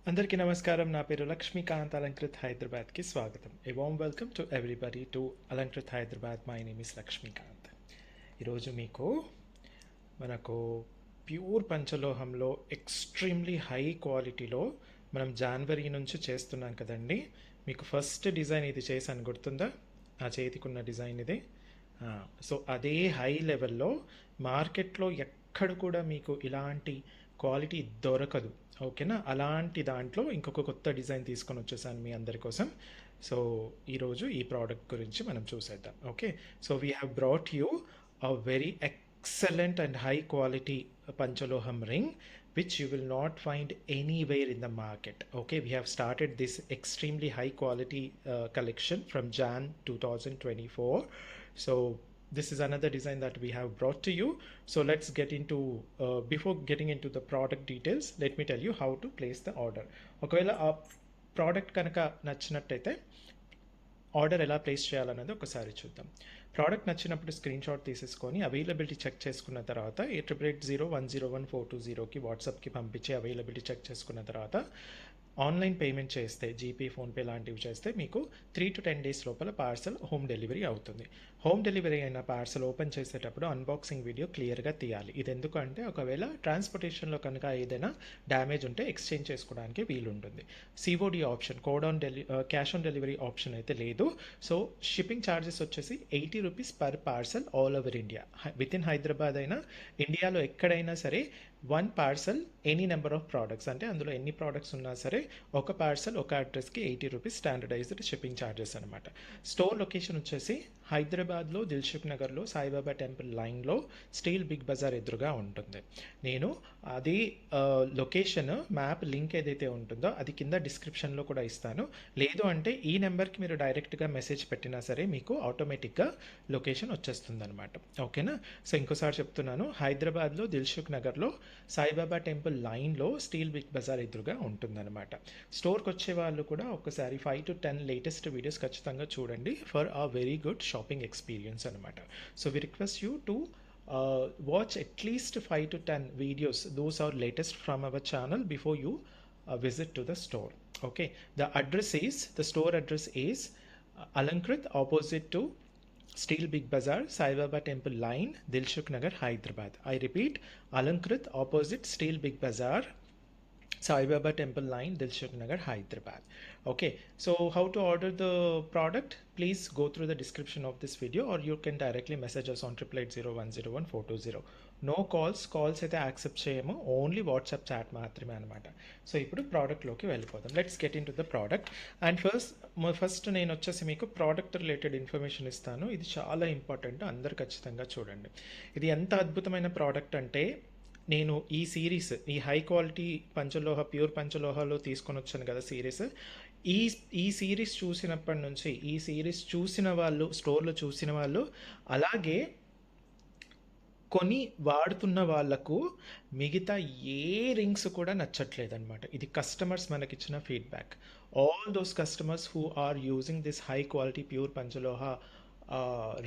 అందరికీ నమస్కారం. నా పేరు లక్ష్మీకాంత్. అలంకృత్ హైదరాబాద్కి స్వాగతం. A warm welcome to everybody to Alankrit Hyderabad. My name is Lakshmikant. ఈరోజు మనకు ప్యూర్ పంచలోహంలో ఎక్స్ట్రీమ్లీ హై క్వాలిటీలో మనం జనవరి నుంచి చేస్తున్నాం కదండి. మీకు ఫస్ట్ డిజైన్ ఇది చేశాను, గుర్తుందా? ఆ చేతికున్న డిజైన్ ఇది. సో అదే హై లెవెల్లో మార్కెట్లో ఎక్కడ కూడా మీకు ఇలాంటి క్వాలిటీ దొరకదు. ఓకేనా? అలాంటి దాంట్లో ఇంకొక కొత్త డిజైన్ తీసుకొని వచ్చేసాను మీ అందరి కోసం. సో ఈరోజు ఈ ప్రోడక్ట్ గురించి మనం చూసేద్దాం. Okay, so we have brought you a very excellent and high quality panchaloham ring which you will not find anywhere in the market. Okay, we have started this extremely high quality collection from Jan 2024. So this is another design that we have brought to you. So let's get into before getting into the product details, let me tell you how to place the order. ఒకవేళ ఆ product కనుక నచ్చినట్టయితే order ఎలా place చేయాలన్నది ఒకసారి చూద్దాం. Product నచ్చినప్పుడు screen shot తీసేసుకొని అవైలబిలిటీ చెక్ చేసుకున్న తర్వాత 8880101420కి వాట్సాప్కి పంపించి అవైలబిలిటీ చెక్ చేసుకున్న తర్వాత ఆన్లైన్ పేమెంట్ చేస్తే, జీపే, ఫోన్పే లాంటివి చేస్తే మీకు 3 to 10 days లోపల పార్సల్ హోమ్ డెలివరీ అవుతుంది. హోమ్ డెలివరీ అయిన పార్సల్ ఓపెన్ చేసేటప్పుడు అన్బాక్సింగ్ వీడియో క్లియర్గా తీయాలి. ఇది ఎందుకంటే ఒకవేళ ట్రాన్స్పోర్టేషన్లో కనుక ఏదైనా డ్యామేజ్ ఉంటే ఎక్స్చేంజ్ చేసుకోవడానికి వీలుంటుంది. COD option, cash on delivery option అయితే లేదు. సో షిప్పింగ్ ఛార్జెస్ వచ్చేసి 80 rupees per parcel all over India. With in Hyderabad అయినా ఇండియాలో ఎక్కడైనా సరే 1 parcel any number of products, అంటే అందులో ఎన్ని ప్రోడక్ట్స్ ఉన్నా సరే ఒక పార్సల్ ఒక అడ్రస్కి 80 రూపీస్ స్టాండర్డైజ్డ్ షిప్పింగ్ ఛార్జెస్ అనమాట. స్టోర్ లొకేషన్ వచ్చేసి హైదరాబాద్లో దిల్సుఖ్ నగర్లో సాయిబాబా టెంపుల్ లైన్లో స్టీల్ బిగ్ బజార్ ఎదురుగా ఉంటుంది. నేను అది లొకేషన్ మ్యాప్ లింక్ ఏదైతే ఉంటుందో అది కింద డిస్క్రిప్షన్లో కూడా ఇస్తాను. లేదు అంటే ఈ నెంబర్కి మీరు డైరెక్ట్గా మెసేజ్ పెట్టినా సరే మీకు ఆటోమేటిక్గా లొకేషన్ వచ్చేస్తుంది అనమాట. ఓకేనా? సో ఇంకోసారి చెప్తున్నాను, హైదరాబాద్లో దిల్సుఖ్ నగర్లో సాయిబాబా టెంపుల్ లైన్లో స్టీల్ బిగ్ బజార్ ఎదురుగా ఉంటుందన్నమాట. స్టోర్కి వచ్చే వాళ్ళు కూడా ఒకసారి 5 to 10 లేటెస్ట్ వీడియోస్ ఖచ్చితంగా చూడండి for a very good shopping experience అనమాట. So we request you to watch at least 5 to 10 videos. Those are latest from our channel before you visit to the store. Okay, the store address is Alankrit, opposite to Steel Big Bazaar, Saibaba Temple Line, Dilshuk Nagar, Hyderabad. I repeat, Alankrit, opposite Steel Big Bazaar, Saibaba Temple Line, Dilshuk Nagar, Hyderabad. Okay, so how to order the product? Please go through the description of this video, or you can directly message us on 8880101420. No calls అయితే accept చేయము, only WhatsApp chat మాత్రమే అనమాట. So ఇప్పుడు ప్రోడక్ట్లోకి వెళ్ళిపోదాం. Let's get in to the product. And first నేను వచ్చేసి మీకు product related information ఇస్తాను. ఇది చాలా ఇంపార్టెంట్, అందరు ఖచ్చితంగా చూడండి. ఇది ఎంత అద్భుతమైన ప్రోడక్ట్ అంటే, నేను ఈ సిరీస్, ఈ హై క్వాలిటీ ప్యూర్ పంచలోహాలో తీసుకొని వచ్చాను కదా సిరీస్. ఈ సిరీస్ చూసినప్పటి నుంచి, ఈ సిరీస్ చూసిన వాళ్ళు, స్టోర్లో చూసిన వాళ్ళు, అలాగే కొని వాడుతున్న వాళ్ళకు మిగతా ఏ రింగ్స్ కూడా నచ్చట్లేదన్నమాట. ఇది కస్టమర్స్ మనకిచ్చిన feedback. All those customers who are using this high quality pure panchaloha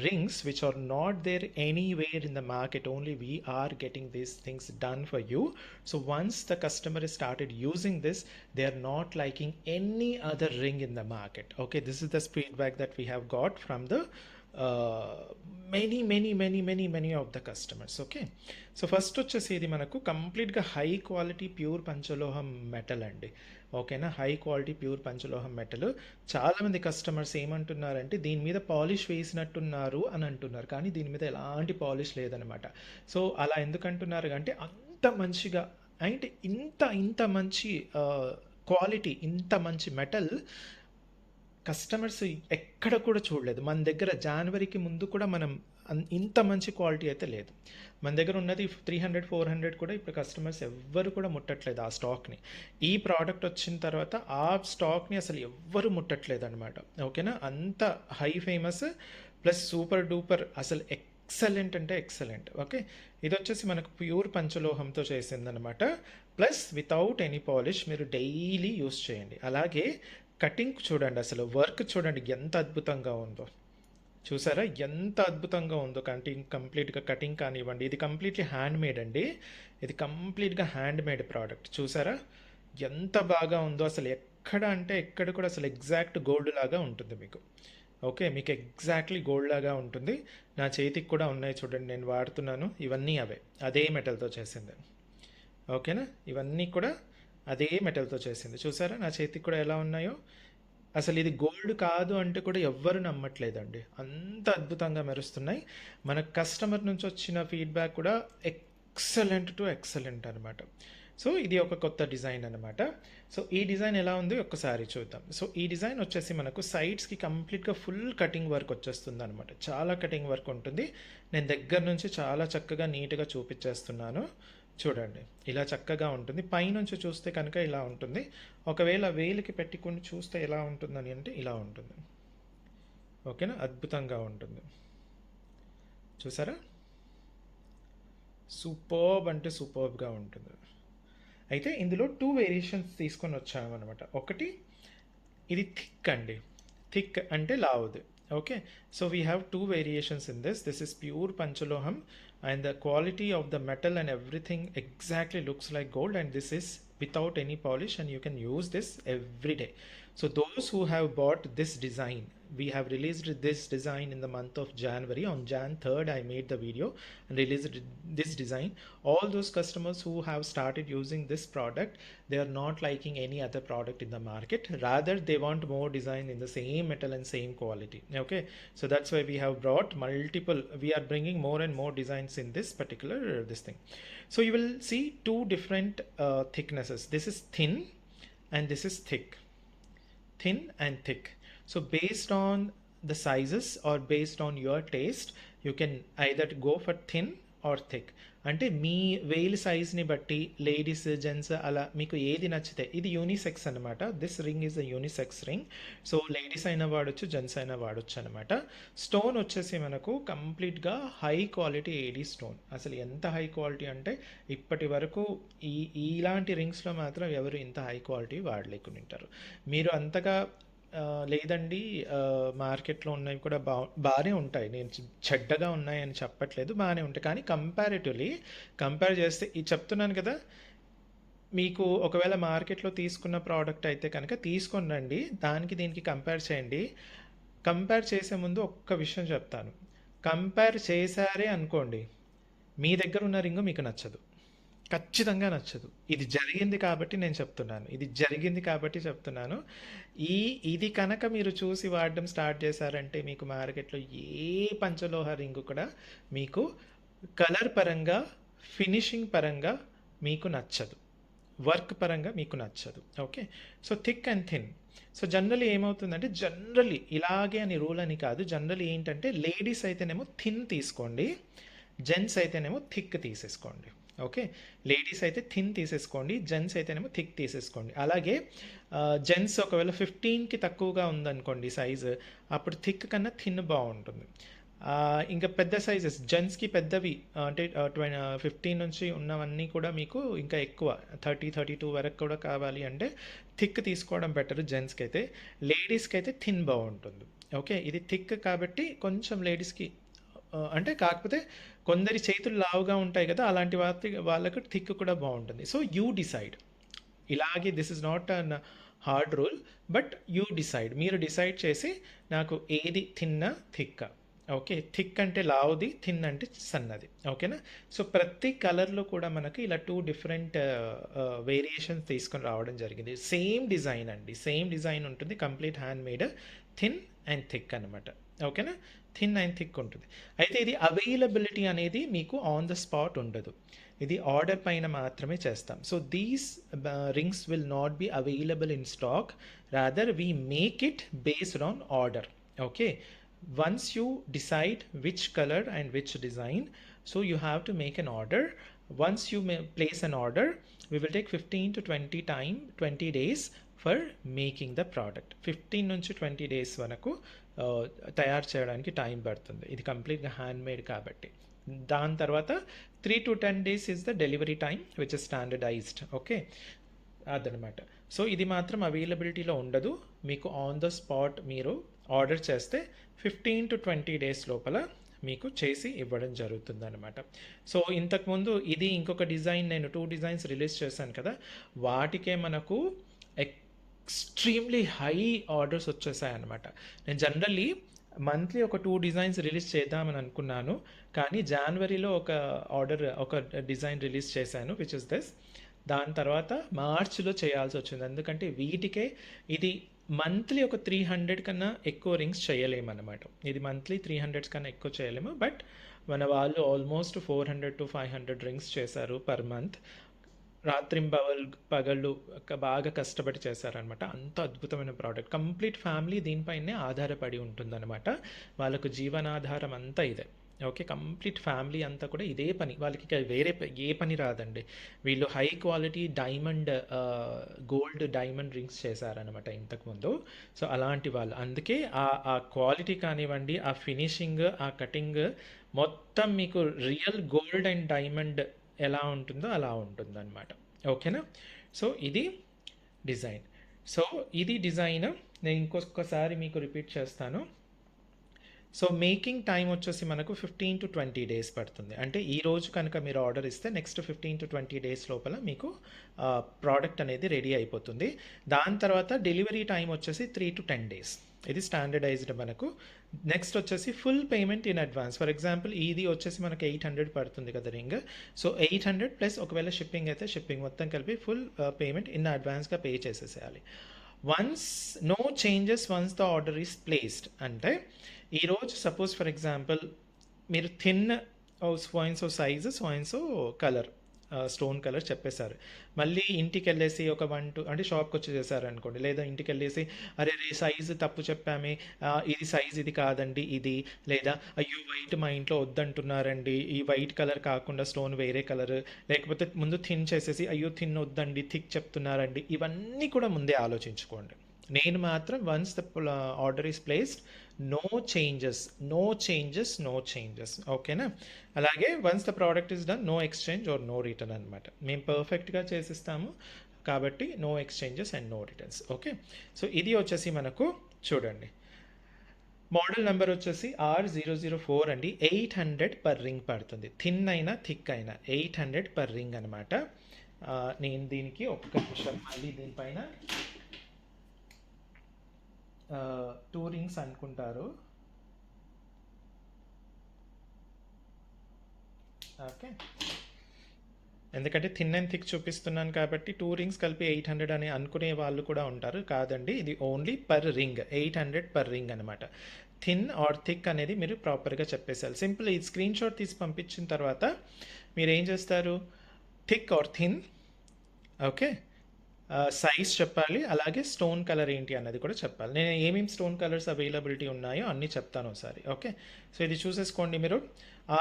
rings which are not there anywhere in the market, only we are getting these things done for you. So once the customer has started using this, they are not liking any other ring in the market. Okay, this is the feedback that we have got from the many of the customers. Okay, so first వచ్చేసి ఇది మనకు కంప్లీట్గా high quality pure panchaloham metal అండి. ఓకేనా? High quality pure panchaloham metal. చాలామంది customers ఏమంటున్నారంటే దీని మీద పాలిష్ వేసినట్టున్నారు అని అంటున్నారు, కానీ దీని మీద ఎలాంటి పాలిష్ లేదనమాట. సో అలా ఎందుకంటున్నారు అంటే, అంత మంచిగా అంటే ఇంత మంచి క్వాలిటీ, ఇంత మంచి మెటల్ కస్టమర్స్ ఎక్కడ కూడా చూడలేదు. మన దగ్గర జనవరికి ముందు కూడా మనం ఇంత మంచి క్వాలిటీ అయితే లేదు. మన దగ్గర ఉన్నది 300-400 కూడా ఇప్పుడు కస్టమర్స్ ఎవ్వరు కూడా ముట్టట్లేదు ఆ స్టాక్ని. ఈ ప్రోడక్ట్ వచ్చిన తర్వాత ఆ స్టాక్ని అసలు ఎవ్వరు ముట్టట్లేదు అనమాట. ఓకేనా? అంత high famous plus super duper, అసలు ఎక్సలెంట్ అంటే ఎక్సలెంట్. ఓకే, ఇది వచ్చేసి మనకు ప్యూర్ పంచలోహంతో చేసిందనమాట. ప్లస్ వితౌట్ ఎనీ పాలిష్, మీరు డైలీ యూస్ చేయండి. అలాగే కటింగ్ చూడండి, అసలు వర్క్ చూడండి ఎంత అద్భుతంగా ఉందో. చూసారా ఎంత అద్భుతంగా ఉందో కంప్లీట్గా కటింగ్ కానివ్వండి. ఇది కంప్లీట్లీ హ్యాండ్ మేడ్ అండి. ఇది కంప్లీట్గా హ్యాండ్ మేడ్ ప్రోడక్ట్. చూసారా ఎంత బాగా ఉందో అసలు ఎక్కడ అంటే ఎక్కడ కూడా అసలు ఎగ్జాక్ట్ గోల్డ్ లాగా ఉంటుంది మీకు. ఓకే. మీకు ఎగ్జాక్ట్‌లీ గోల్డ్ లాగా ఉంటుంది. నా చేతికి కూడా ఉన్నాయి చూడండి, నేను వాడుతున్నాను. ఇవన్నీ అవే. అదే మెటల్‌తో చేసింది. ఓకేనా? ఇవన్నీ కూడా అదే మెటల్‌తో చేసింది. చూసారా నా చేతికి కూడా ఎలా ఉన్నాయో? అసలు ఇది గోల్డ్ కాదు అంటే కూడా ఎవ్వరు నమ్మట్లేదండి. అంత అద్భుతంగా మెరుస్తున్నాయి. మన కస్టమర్ నుంచి వచ్చిన ఫీడ్‌బ్యాక్ కూడా ఎక్సలెంట్ టు ఎక్సలెంట్ అనమాట. సో, ఇది ఒక కొత్త డిజైన్ అనమాట. సో, ఈ డిజైన్ ఎలా ఉంది ఒక్కసారి చూద్దాం. సో, ఈ డిజైన్ వచ్చేసి మనకు సైడ్స్‌కి కంప్లీట్‌గా ఫుల్ కటింగ్ వర్క్ వచ్చేస్తుందనమాట. చాలా కటింగ్ వర్క్ ఉంటుంది. నేను దగ్గర నుంచి చాలా చక్కగా నీట్‌గా చూపిచ్చేస్తున్నాను. చూడండి. ఇలా చక్కగా ఉంటుంది. పైనుంచి చూస్తే కనుక ఇలా ఉంటుంది. ఒకవేళ వేలికి పెట్టుకొని చూస్తే ఎలా ఉంటుందని అంటే ఇలా ఉంటుంది. ఓకేనా? అద్భుతంగా ఉంటుంది. చూసారా? సూపర్బ్ అంటే సూపర్బ్‌గా ఉంటుంది. అయితే ఇందులో 2 వేరియేషన్స్ తీసుకొని వచ్చామనమాట. ఒకటి ఇది థిక్ అండి. థిక్ అంటే లావుది. Okay. So we have 2 variations in this. This is pure panchaloham and the quality of the metal and everything exactly looks like gold, and this is without any polish, and you can use this every day. So those who have bought this design, we have released this design in the month of January. On Jan 3rd I made the video and released this design. All those customers who have started using this product, they are not liking any other product in the market, rather they want more design in the same metal and same quality. Okay, so that's why we have brought multiple, we are bringing more and more designs in this particular this thing. So you will see 2 different thicknesses. This is thin and this is thick. Thin and thick. So based on the sizes or based on your taste, you can either go for thin or thick. అంటే మీ వేలు సైజ్ని బట్టి ladies gents అలా మీకు ఏది నచ్చితే, ఇది unisex అనమాట. This ring is a unisex ring. So ladies అయినా వాడచ్చు, జెంట్స్ అయినా వాడచ్చు అనమాట. స్టోన్ వచ్చేసి మనకు కంప్లీట్గా హై క్వాలిటీ ఏడీ స్టోన్. అసలు ఎంత హై క్వాలిటీ అంటే ఇప్పటి వరకు ఇలాంటి రింగ్స్లో మాత్రం ఎవరు ఇంత హై క్వాలిటీ వాడలేకుని ఉంటారు. మీరు అంతగా లేదండి, మార్కెట్లో ఉన్నవి కూడా బాగానే ఉంటాయి. నేను చెడ్డగా ఉన్నాయని చెప్పట్లేదు, బాగానే ఉంటాయి. కానీ కంపేర్ చేస్తే ఇది చెప్తున్నాను కదా, మీకు ఒకవేళ మార్కెట్లో తీసుకున్న ప్రోడక్ట్ అయితే కనుక తీసుకొని రండి, దానికి దీనికి కంపేర్ చేయండి. కంపేర్ చేసే ముందు ఒక్క విషయం చెప్తాను. కంపేర్ చేశారే అనుకోండి, మీ దగ్గర ఉన్న రింగు మీకు నచ్చదు, ఖచ్చితంగా నచ్చదు. ఇది జరిగింది కాబట్టి నేను చెప్తున్నాను. ఇది జరిగింది కాబట్టి చెప్తున్నాను. ఇది కనుక మీరు చూసి వాడడం స్టార్ట్ చేశారంటే మీకు మార్కెట్‌లో ఏ పంచలోహ రింగు కూడా మీకు కలర్ పరంగా, ఫినిషింగ్ పరంగా మీకు నచ్చదు. వర్క్ పరంగా మీకు నచ్చదు. Okay. So thick and thin. So generally ఏమవుతుందంటే, జనరల్లీ ఇలాగే అని రూల్ అని కాదు. జనరల్లీ ఏంటంటే లేడీస్ అయితేనేమో థిన్ తీసుకోండి, జెంట్స్ అయితేనేమో థిక్ తీసేసుకోండి. ఓకే. లేడీస్ అయితే థిన్ తీసేసుకోండి, జెంట్స్ అయితేనేమో థిక్ తీసేసుకోండి. అలాగే జెంట్స్ ఒకవేళ 15కి తక్కువగా ఉందనుకోండి సైజు, అప్పుడు థిక్ కన్నా థిన్ బాగుంటుంది. ఇంకా పెద్ద సైజెస్ జెంట్స్కి పెద్దవి అంటే 15 నుంచి ఉన్నవన్నీ కూడా మీకు ఇంకా ఎక్కువ 32 వరకు కూడా కావాలి అంటే థిక్ తీసుకోవడం బెటర్ జెంట్స్కి అయితే. లేడీస్కి అయితే థిన్ బాగుంటుంది. ఓకే. ఇది థిక్ కాబట్టి కొంచెం లేడీస్కి అంటే కాకపోతే కొందరి చేతులు లావుగా ఉంటాయి కదా, అలాంటి వాళ్ళకు థిక్ కూడా బాగుంటుంది. So you decide. ఇలాగే this is not an hard rule, but you decide. మీరు డిసైడ్ చేసి నాకు ఏది థిన్నా థిక్కా. ఓకే. థిక్ అంటే లావుది, థిన్ అంటే సన్నది. ఓకేనా. సో ప్రతి కలర్లో కూడా మనకి ఇలా 2 డిఫరెంట్ వేరియేషన్స్ తీసుకొని రావడం జరిగింది. సేమ్ డిజైన్ అండి, సేమ్ డిజైన్ ఉంటుంది, complete hand made, thin and thick అనమాట. ఓకేనా. థిన్ అండ్ థిక్ ఉంటుంది. అయితే ఇది అవైలబిలిటీ అనేది మీకు ఆన్ ద స్పాట్ ఉండదు. ఇది ఆర్డర్ పైన మాత్రమే చేస్తాం. So these rings will not be available in stock, rather we make it based on order. Okay. Once you decide which color and which design, so you have to make an order. Once you place an order, we will take 15 to 20 days for making the product. 15 నుంచి 20 days వరకు తయారు చేయడానికి time పడుతుంది. ఇది కంప్లీట్గా hand made కాబట్టి. దాని తర్వాత 3 to 10 days is the delivery time, which is standardized. Okay. అదనమాట. సో ఇది మాత్రం అవైలబిలిటీలో ఉండదు. మీకు ఆన్ ద స్పాట్ మీరు ఆర్డర్ చేస్తే 15 to 20 days లోపల మీకు చేసి ఇవ్వడం జరుగుతుందనమాట. సో ఇంతకుముందు ఇది ఇంకొక డిజైన్ నేను 2 డిజైన్స్ రిలీజ్ చేశాను కదా! వాటికే మనకు ఎక్స్‌ట్రీమ్‌లీ హై ఆర్డర్స్ వచ్చేసాయన్నమాట. నేను జనరల్లీ మంత్లీ ఒక 2 డిజైన్స్ రిలీజ్ చేద్దామని అనుకున్నాను. కానీ జాన్వరిలో ఒక డిజైన్ రిలీజ్ చేశాను విచ్ ఇస్ దిస్. దాని తర్వాత మార్చ్‌లో చేయాల్సొచ్చింది. ఎందుకంటే వీటికే ఇది మంత్లీ ఒక 300 కన్నా ఎక్కువ రింగ్స్ చేయలేమన్నమాట. ఇది మంత్లీ 300 కన్నా ఎక్కువ చేయలేము. బట్ మన వాళ్ళు ఆల్మోస్ట్ 400-500 రింగ్స్ చేశారు పర్ మంత్. పగళ్ళు బాగా కష్టపడి చేశారనమాట. అంత అద్భుతమైన ప్రోడక్ట్. కంప్లీట్ ఫ్యామిలీ దీనిపైనే ఆధారపడి ఉంటుందన్నమాట. వాళ్ళకు జీవనాధారం అంతా ఇదే. ఓకే. కంప్లీట్ ఫ్యామిలీ అంతా కూడా ఇదే పని. వాళ్ళకి ఇక వేరే ఏ పని రాదండి. వీళ్ళు high quality gold diamond rings చేశారనమాట ఇంతకుముందు. సో అలాంటి వాళ్ళు. అందుకే ఆ క్వాలిటీ కానివ్వండి, ఆ ఫినిషింగ్, ఆ కటింగ్ మొత్తం మీకు రియల్ గోల్డ్ అండ్ డైమండ్ ఎలా ఉంటుందో అలా ఉంటుందన్నమాట. ఓకేనా? సో ఇది డిజైన్. సో ఇది డిజైన్. నేను ఇంకొకసారి మీకు రిపీట్ చేస్తాను. సో మేకింగ్ టైం వచ్చేసి మనకు 15-20 డేస్ పడుతుంది. అంటే ఈ రోజు కనుక మీరు ఆర్డర్ ఇస్తే నెక్స్ట్ 15-20 డేస్ లోపల మీకు ప్రోడక్ట్ అనేది రెడీ అయిపోతుంది. దాని తర్వాత డెలివరీ టైం వచ్చేసి 3-10 డేస్. ఇది స్టాండర్డైజ్డ్ మనకు. నెక్స్ట్ వచ్చేసి full payment in advance. For example ఇది వచ్చేసి మనకు 800 పడుతుంది కదా రింగ్. సో 800 ప్లస్ ఒకవేళ షిప్పింగ్ అయితే షిప్పింగ్ మొత్తం కలిపి ఫుల్ పేమెంట్ ఇన్ అడ్వాన్స్గా పే చేసేసేయాలి. No changes once the order is placed. అంటే ఈరోజు సపోజ్ ఫర్ ఎగ్జాంపుల్ మీరు thin so size so colour stone colour చెప్పేశారు. మళ్ళీ ఇంటికి వెళ్ళేసి ఒక 1-2 అంటే షాప్కి వచ్చి చేశారనుకోండి, లేదా ఇంటికి వెళ్ళేసి అరే సైజు తప్పు చెప్పామే, ఇది సైజ్ ఇది కాదండి ఇది, లేదా అయ్యో వైట్ మా ఇంట్లో వద్దంటున్నారండి, ఈ వైట్ కలర్ కాకుండా స్టోన్ వేరే కలర్, లేకపోతే ముందు థిన్ చేసేసి అయ్యో థిన్ వద్దండి థిక్ చెప్తున్నారండి. ఇవన్నీ కూడా ముందే ఆలోచించుకోండి. నేను మాత్రం once the order is placed no changes ఓకేనా. అలాగే once the product is done no exchange or no return అనమాట. మేము పర్ఫెక్ట్గా చేసిస్తాము కాబట్టి no exchanges and no returns. Okay. So ఇది వచ్చేసి మనకు చూడండి మోడల్ నెంబర్ వచ్చేసి R004 అండి. 800 పర్ రింగ్ పడుతుంది. థిన్ అయినా థిక్ అయినా 800 పర్ రింగ్ అనమాట. నేను దీనికి ఒక్క నిమిషం మళ్ళీ దీనిపైన 2 రింగ్స్ అనుకుంటారు. ఓకే. ఎందుకంటే థిన్ అండ్ థిక్ చూపిస్తున్నాను కాబట్టి 2 రింగ్స్ కలిపి 800 అని అనుకునే వాళ్ళు కూడా ఉంటారు. కాదండి, ఇది only per ring 800 per ring అనమాట. థిన్ ఆర్ థిక్ అనేది మీరు ప్రాపర్గా చెప్పేసారు. సింపుల్ ఈ స్క్రీన్ షాట్ తీసి పంపించిన తర్వాత మీరు ఏం చేస్తారు, thick or thin, okay, size చెప్పాలి. అలాగే స్టోన్ కలర్ ఏంటి అన్నది కూడా చెప్పాలి. నేను ఏమేమి స్టోన్ కలర్స్ అవైలబిలిటీ ఉన్నాయో అన్నీ చెప్తాను ఒకసారి. ఓకే. సో ఇది చూసేసుకోండి మీరు.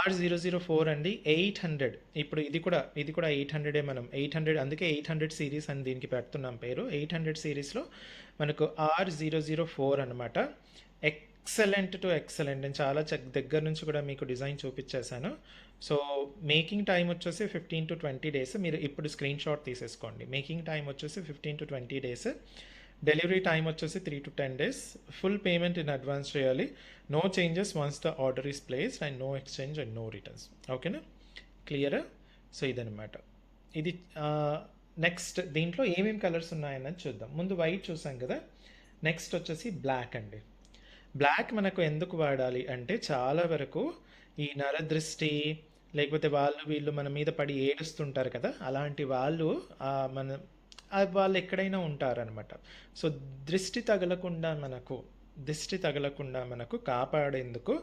R004 అండి. 800. ఇప్పుడు ఇది కూడా 800 మనం 800 అందుకే 800 సిరీస్ అని దీనికి పెడుతున్నాం పేరు. 800 సిరీస్లో మనకు R004 అనమాట. Excellent to excellent. నేను చాలా దగ్గర నుంచి కూడా మీకు డిజైన్ చూపించేశాను. సో మేకింగ్ టైం వచ్చేసి 15-20 డేస్. మీరు ఇప్పుడు స్క్రీన్ షాట్ తీసేసుకోండి. మేకింగ్ టైం వచ్చేసి 15-20 డేస్. డెలివరీ టైం వచ్చేసి 3-10 days. Full payment in advance చేయాలి. No changes once the order is placed and no exchange and no returns. ఓకేనా, క్లియరా? సో ఇదనమాట. ఇది నెక్స్ట్ దీంట్లో ఏమేమి కలర్స్ ఉన్నాయన్నది చూద్దాం. ముందు వైట్ చూసాం కదా, నెక్స్ట్ వచ్చేసి బ్లాక్ అండి. బ్లాక్ మనకు ఎందుకు వాడాలి అంటే చాలా వరకు ఈ నరదృష్టి లేకపోతే వీళ్ళు మన మీద పడి ఏడుస్తుంటారు కదా, అలాంటి వాళ్ళు వాళ్ళు ఎక్కడైనా ఉంటారనమాట. సో దృష్టి తగలకుండా మనకు కాపాడేందుకు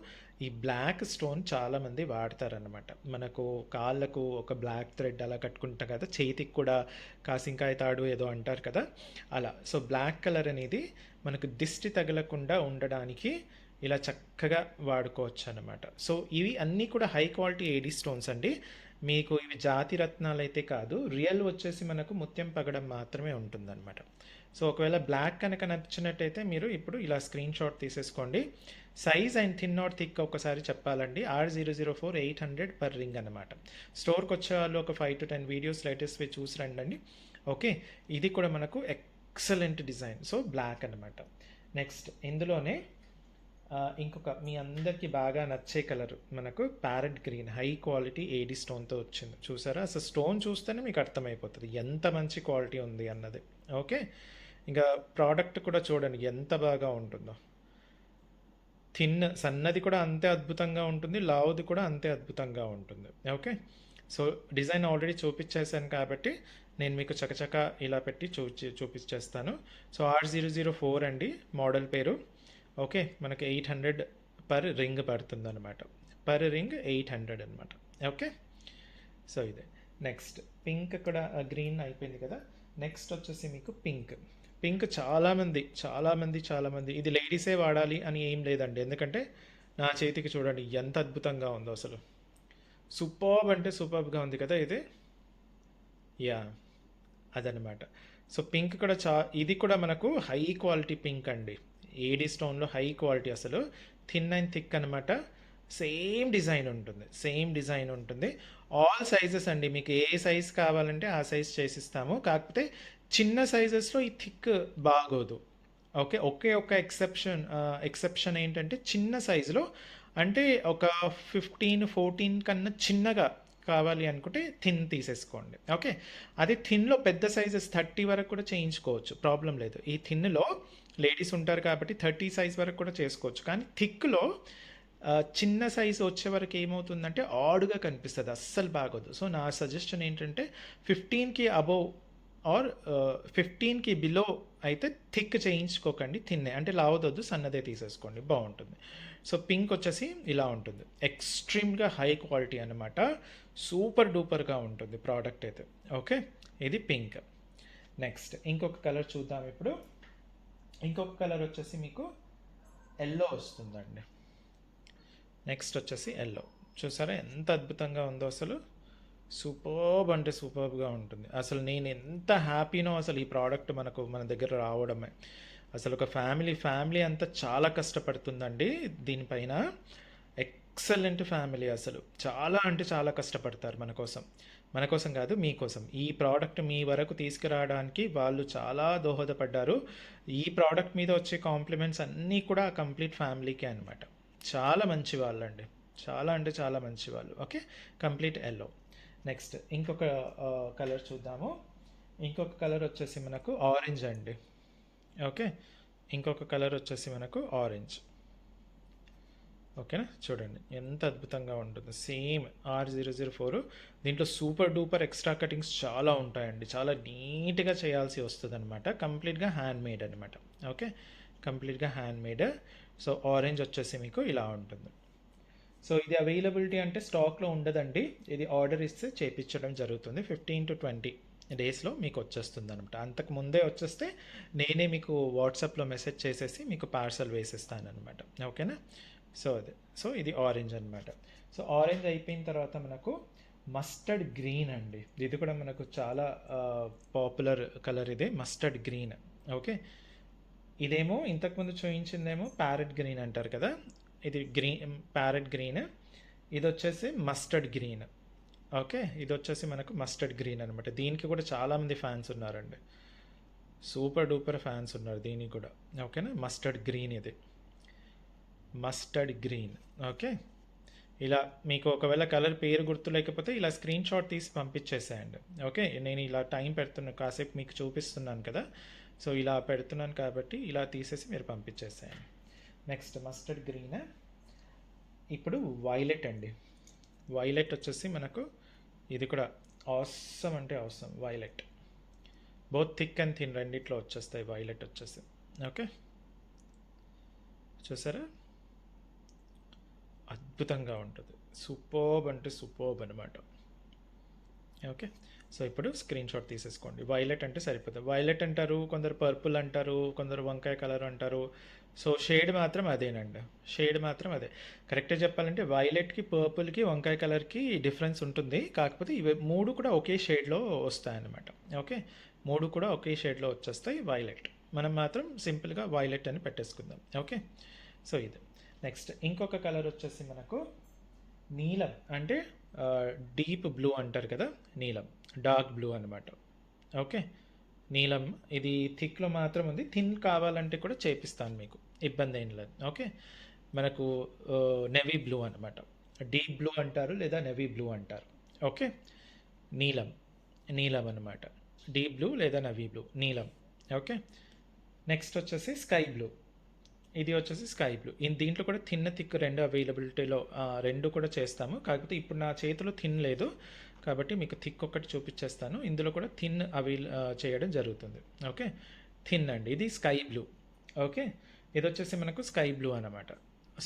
ఈ బ్లాక్ స్టోన్ చాలామంది వాడతారనమాట. మనకు కాళ్ళకు ఒక బ్లాక్ థ్రెడ్ అలా కట్టుకుంటాం కదా, చేతికి కూడా కాసింకాయ తాడు ఏదో అంటారు కదా అలా. సో బ్లాక్ కలర్ అనేది మనకు దిష్టి తగలకుండా ఉండడానికి ఇలా చక్కగా వాడుకోవచ్చు అనమాట. సో ఇవి అన్నీ కూడా హై క్వాలిటీ ఏడీ స్టోన్స్ అండి. మీకు ఇవి జాతి రత్నాలు అయితే కాదు, రియల్ వచ్చేసి మనకు ముత్యం పగడం మాత్రమే ఉంటుందన్నమాట. సో ఒకవేళ బ్లాక్ కనుక నచ్చినట్టయితే మీరు ఇప్పుడు ఇలా స్క్రీన్ షాట్ తీసేసుకోండి. Size and thin or thick ఒకసారి చెప్పాలండి. R004 800 పర్ రింగ్ అనమాట. స్టోర్కి వచ్చే వాళ్ళు ఒక 5-10 వీడియోస్ లేటెస్ట్వి చూసి రండి. ఓకే. ఇది కూడా మనకు ఎక్సలెంట్ డిజైన్. సో బ్లాక్ అనమాట. నెక్స్ట్ ఇందులోనే ఇంకొక మీ అందరికీ బాగా నచ్చే కలర్ మనకు parrot green high quality AD స్టోన్తో వచ్చింది. చూసారా? అసలు స్టోన్ చూస్తేనే మీకు అర్థమైపోతుంది ఎంత మంచి క్వాలిటీ ఉంది అన్నది. ఓకే. ఇంకా ప్రోడక్ట్ కూడా చూడండి ఎంత బాగా ఉంటుందో. సన్నది కూడా అంతే అద్భుతంగా ఉంటుంది, లావుది కూడా అంతే అద్భుతంగా ఉంటుంది. ఓకే. సో డిజైన్ ఆల్రెడీ చూపించేసాను కాబట్టి నేను మీకు చకచక ఇలా పెట్టి చూపించేస్తాను. సో R004 అండి మోడల్ పేరు. ఓకే. మనకి 800 పర్ రింగ్ పడుతుంది అనమాట. పర్ రింగ్ 800 అనమాట. ఓకే. సో ఇదే. నెక్స్ట్ పింక్ కూడా గ్రీన్ అయిపోయింది కదా. నెక్స్ట్ వచ్చేసి మీకు పింక్. పింక్ చాలామంది ఇది లేడీసే వాడాలి అని ఏం లేదండి. ఎందుకంటే నా చేతికి చూడండి ఎంత అద్భుతంగా ఉందో అసలు. సూపర్బ్ అంటే సూపర్బ్గా ఉంది కదా ఇది. యా, అదనమాట. సో పింక్ కూడా ఇది కూడా మనకు హై క్వాలిటీ పింక్ అండి. ఏడీ స్టోన్లో హై క్వాలిటీ అసలు. థిన్ అండ్ థిక్ అనమాట. సేమ్ డిజైన్ ఉంటుంది. ఆల్ సైజెస్ అండి. మీకు ఏ సైజ్ కావాలంటే ఆ సైజ్ చేసిస్తాము. కాకపోతే చిన్న సైజెస్లో ఈ థిక్ బాగోదు. ఓకే. ఒక ఎక్సెప్షన్ ఏంటంటే చిన్న సైజులో అంటే ఒక 15-14 కన్నా చిన్నగా కావాలి అనుకుంటే థిన్ తీసేసుకోండి. ఓకే. అదే థిన్లో పెద్ద సైజెస్ 30 వరకు కూడా చేయించుకోవచ్చు, ప్రాబ్లం లేదు. ఈ థిన్లో లేడీస్ ఉంటారు కాబట్టి 30 సైజ్ వరకు కూడా చేసుకోవచ్చు. కానీ థిక్లో చిన్న సైజు వచ్చే వరకు ఏమవుతుందంటే ఆడుగా కనిపిస్తుంది, అస్సలు బాగోదు. సో నా సజెషన్ ఏంటంటే 15కి అబోవ్ ఆర్ 15కి బిలో అయితే థిక్ చేయించుకోకండి. థిన్నే అంటే లావదొద్దు, సన్నదే తీసేసుకోండి, బాగుంటుంది. సో పింక్ వచ్చేసి ఇలా ఉంటుంది. ఎక్స్ట్రీమ్గా హై క్వాలిటీ అనమాట. సూపర్ డూపర్గా ఉంటుంది ప్రోడక్ట్ అయితే. ఓకే. ఇది పింక్. నెక్స్ట్ ఇంకొక కలర్ చూద్దాం ఇప్పుడు. ఇంకొక కలర్ వచ్చేసి మీకు ఎల్లో వస్తుందండి. నెక్స్ట్ వచ్చేసి ఎల్లో. చూసారా ఎంత అద్భుతంగా ఉందో అసలు. సూపర్బ్ అంటే సూపర్బ్గా ఉంటుంది అసలు. నేను ఎంత హ్యాపీనో అసలు ఈ ప్రోడక్ట్ మన దగ్గర రావడమే. అసలు ఒక ఫ్యామిలీ అంతా చాలా కష్టపడుతుందండి దీనిపైన. ఎక్సలెంట్ ఫ్యామిలీ అసలు. చాలా అంటే చాలా కష్టపడతారు మన కోసం కాదు, మీకోసం. ఈ ప్రోడక్ట్ మీ వరకు తీసుకురావడానికి వాళ్ళు చాలా దోహదపడ్డారు. ఈ ప్రోడక్ట్ మీద వచ్చే కాంప్లిమెంట్స్ అన్నీ కూడా కంప్లీట్ ఫ్యామిలీకే అనమాట. చాలా మంచి వాళ్ళండి, చాలా అంటే చాలా మంచి వాళ్ళు. ఓకే. Complete yellow. నెక్స్ట్ ఇంకొక కలర్ చూద్దాము. ఇంకొక కలర్ వచ్చేసి మనకు ఆరెంజ్ అండి. ఓకే. ఇంకొక కలర్ వచ్చేసి మనకు ఆరెంజ్. ఓకేనా? చూడండి ఎంత అద్భుతంగా ఉంటుంది. Same R004. దీంట్లో సూపర్ డూపర్ ఎక్స్ట్రా కటింగ్స్ చాలా ఉంటాయండి. చాలా నీట్గా చేయాల్సి వస్తుంది అనమాట. కంప్లీట్గా హ్యాండ్ మేడ్ అనమాట. ఓకే. కంప్లీట్గా హ్యాండ్ మేడ్. సో ఆరెంజ్ వచ్చేసి మీకు ఇలా ఉంటుంది. సో ఇది అవైలబిలిటీ అంటే స్టాక్లో ఉండదండి. ఇది ఆర్డర్ ఇస్తే చేయించడం జరుగుతుంది. 15 to 20 డేస్లో మీకు వచ్చేస్తుంది అనమాట. అంతకు ముందే వచ్చేస్తే నేనే మీకు వాట్సాప్లో మెసేజ్ చేసేసి మీకు పార్సల్ వేసేస్తాను అనమాట. ఓకేనా? సో ఇది ఆరెంజ్ అనమాట. సో ఆరెంజ్ అయిపోయిన తర్వాత మనకు మస్టర్డ్ గ్రీన్ అండి. ఇది కూడా మనకు చాలా పాపులర్ కలర్. ఇదే మస్టర్డ్ గ్రీన్. ఓకే. ఇదేమో ఇంతకుముందు చూపించిందేమో ప్యారెట్ గ్రీన్ అంటారు కదా. ఇది ప్యారెట్ గ్రీన్. ఇది వచ్చేసి మస్టర్డ్ గ్రీన్. ఓకే. ఇది వచ్చేసి మనకు మస్టర్డ్ గ్రీన్ అనమాట. దీనికి కూడా చాలామంది ఫ్యాన్స్ ఉన్నారండి. సూపర్ డూపర్ ఫ్యాన్స్ ఉన్నారు దీనికి కూడా. ఓకేనా? Mustard green. ఇది మస్టర్డ్ గ్రీన్. ఓకే. ఇలా మీకు ఒకవేళ కలర్ పేరు గుర్తు లేకపోతే ఇలా స్క్రీన్ షాట్ తీసి పంపించేసేయండి. ఓకే. నేను ఇలా టైం పెడుతున్నాను, కాసేపు మీకు చూపిస్తున్నాను కదా. సో ఇలా పెడుతున్నాను కాబట్టి ఇలా తీసేసి మీరు పంపించేసేయండి. Next mustard green. ఇప్పుడు వైలెట్ అండి. వైలెట్ వచ్చేసి మనకు ఇది కూడా ఆసమ్ అంటే awesome. Violet both thick and thin రెండిట్లో వచ్చేస్తాయి వైలెట్ వచ్చేసి. ఓకే. చూసారా? అద్భుతంగా ఉంటుంది. సూపర్బ్ అంటే సూపర్బ్ అనమాట. ఓకే. సో ఇప్పుడు స్క్రీన్ షాట్ తీసేసుకోండి. వైలెట్ అంటే సరిపోతుంది. వైలెట్ అంటారు, కొందరు పర్పుల్ అంటారు, కొందరు వంకాయ కలర్ అంటారు. సో షేడ్ మాత్రం అదేనండి. షేడ్ మాత్రం అదే. కరెక్ట్గా చెప్పాలంటే వైలెట్కి, పర్పుల్కి, వంకాయ కలర్కి డిఫరెన్స్ ఉంటుంది. కాకపోతే ఇవి మూడు కూడా ఒకే షేడ్లో వస్తాయన్నమాట. ఓకే. మూడు కూడా ఒకే షేడ్లో వచ్చేస్తాయి వైలెట్. మనం మాత్రం సింపుల్గా వైలెట్ అని పెట్టేసుకుందాం. ఓకే. సో ఇది. నెక్స్ట్ ఇంకొక కలర్ వచ్చేసి మనకు నీలం అంటే డీప్ బ్లూ అంటారు కదా, నీలం. డార్క్ బ్లూ అనమాట. ఓకే. నీలం. ఇది థిక్లో మాత్రం ఉంది. థిన్ కావాలంటే కూడా చేపిస్తాను మీకు, ఇబ్బంది ఏం లేదు. ఓకే. మనకు నెవీ బ్లూ అనమాట. డీప్ బ్లూ అంటారు లేదా నెవీ బ్లూ అంటారు. ఓకే. నీలం, నీలం అనమాట. డీప్ బ్లూ లేదా నవీ బ్లూ, నీలం. ఓకే. నెక్స్ట్ వచ్చేసి స్కై బ్లూ. ఇది వచ్చేసి స్కై బ్లూ. దీంట్లో కూడా థిన్ థిక్ రెండు అవైలబిలిటీలో రెండు కూడా చేస్తాము. కాకపోతే ఇప్పుడు నా చేతిలో థిన్ లేదు కాబట్టి మీకు థిక్ ఒకటి చూపించేస్తాను. ఇందులో కూడా థిన్ చేయడం జరుగుతుంది. ఓకే. థిన్ అండి, ఇది స్కై బ్లూ. ఓకే. ఇది వచ్చేసి మనకు స్కై బ్లూ అనమాట.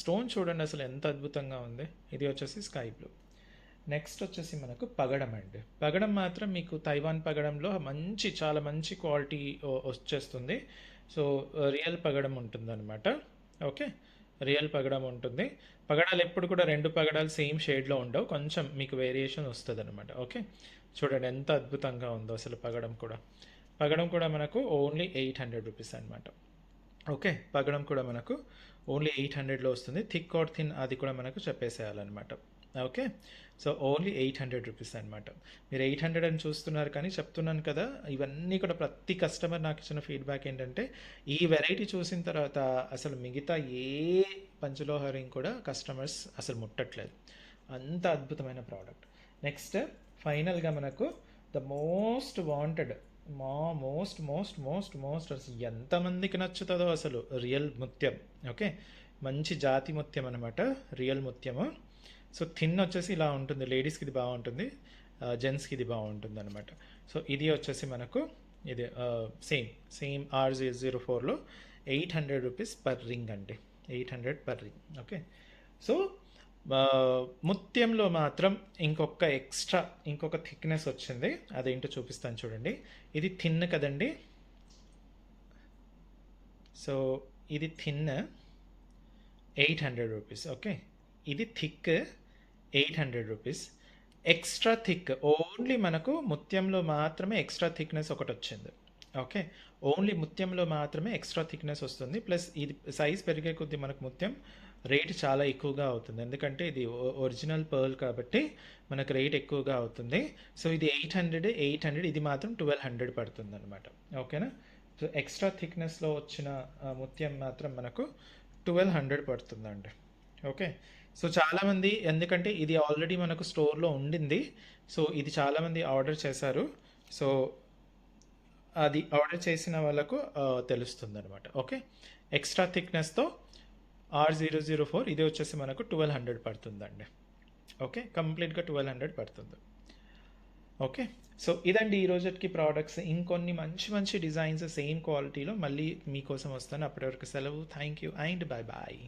స్టోన్ చూడండి అసలు ఎంత అద్భుతంగా ఉంది. ఇది వచ్చేసి స్కై బ్లూ. నెక్స్ట్ వచ్చేసి మనకు పగడం అండి. పగడం మాత్రం మీకు తైవాన్ పగడంలో చాలా మంచి క్వాలిటీ వచ్చేస్తుంది. సో రియల్ పగడం ఉంటుందన్నమాట. ఓకే. రియల్ పగడం ఉంటుంది. పగడాలు ఎప్పుడు కూడా రెండు పగడాలు సేమ్ షేడ్లో ఉండవు, కొంచెం మీకు వేరియేషన్ వస్తుంది అనమాట. ఓకే. చూడండి ఎంత అద్భుతంగా ఉందో అసలు పగడం కూడా. పగడం కూడా మనకు ఓన్లీ 800 రూపీస్ అనమాట. ఓకే. పగడం కూడా మనకు ఓన్లీ 800లో వస్తుంది. థిక్ ఆర్ థిన్ అది కూడా మనకు చెప్పేసేయాలన్నమాట. ఓకే. సో ఓన్లీ 800 రూపీస్ అనమాట. మీరు 800 అని చూస్తున్నారు కానీ చెప్తున్నాను కదా, ఇవన్నీ కూడా ప్రతి కస్టమర్ నాకు ఇచ్చిన ఫీడ్బ్యాక్ ఏంటంటే ఈ వెరైటీ చూసిన తర్వాత అసలు మిగతా ఏ పంచలోహ రింగ్ కూడా కస్టమర్స్ అసలు ముట్టట్లేదు, అంత అద్భుతమైన ప్రోడక్ట్. నెక్స్ట్ ఫైనల్గా మనకు the most wanted, most most most most అసలు ఎంతమందికి నచ్చుతుందో అసలు రియల్ ముత్యం. ఓకే. మంచి జాతి ముత్యం అనమాట, రియల్ ముత్యము. సో థిన్ వచ్చేసి ఇలా ఉంటుంది, లేడీస్కి ఇది బాగుంటుంది, జెంట్స్కి ఇది బాగుంటుంది అనమాట. సో ఇది వచ్చేసి మనకు ఇది సేమ్ R004లో 800 రూపీస్ పర్ రింగ్ అండి, 800 పర్ రింగ్. ఓకే. సో ముత్యంలో మాత్రం ఇంకొక థిక్నెస్ వచ్చింది, అదేంటో చూపిస్తాను చూడండి. ఇది థిన్ కదండి. సో ఇది థిన్ 800 రూపీస్. ఓకే. ఇది thick 800 rupees. Extra thick only మనకు ముత్యంలో మాత్రమే ఎక్స్ట్రా థిక్నెస్ ఒకటి వచ్చింది. ఓకే. ఓన్లీ ముత్యంలో మాత్రమే ఎక్స్ట్రా థిక్నెస్ వస్తుంది. ప్లస్ ఇది సైజ్ పెరిగే కొద్దీ మనకు ముత్యం రేట్ చాలా ఎక్కువగా అవుతుంది, ఎందుకంటే ఇది ఒరిజినల్ పర్ల్ కాబట్టి మనకు రేట్ ఎక్కువగా అవుతుంది. సో ఇది 800 ఇది మాత్రం 1200 పడుతుంది అనమాట. ఓకేనా. సో ఎక్స్ట్రా థిక్నెస్లో వచ్చిన ముత్యం మాత్రం మనకు 1200 పడుతుందండి. ఓకే. సో చాలామంది, ఎందుకంటే ఇది ఆల్రెడీ మనకు స్టోర్లో ఉండింది, సో ఇది చాలామంది ఆర్డర్ చేశారు. సో అది ఆర్డర్ చేసిన వాళ్ళకు తెలుస్తుంది అనమాట. ఓకే. ఎక్స్ట్రా థిక్నెస్తో R004 ఇది వచ్చేసి మనకు 1200 పడుతుందండి. ఓకే. కంప్లీట్గా 1200 పడుతుంది. ఓకే. సో ఇదండి ఈ రోజుకి ప్రోడక్ట్స్. ఇంకొన్ని మంచి మంచి డిజైన్స్ సేమ్ క్వాలిటీలో మళ్ళీ మీకోసం వస్తాను. అప్పటి వరకు సెలవు. Thank you and bye bye.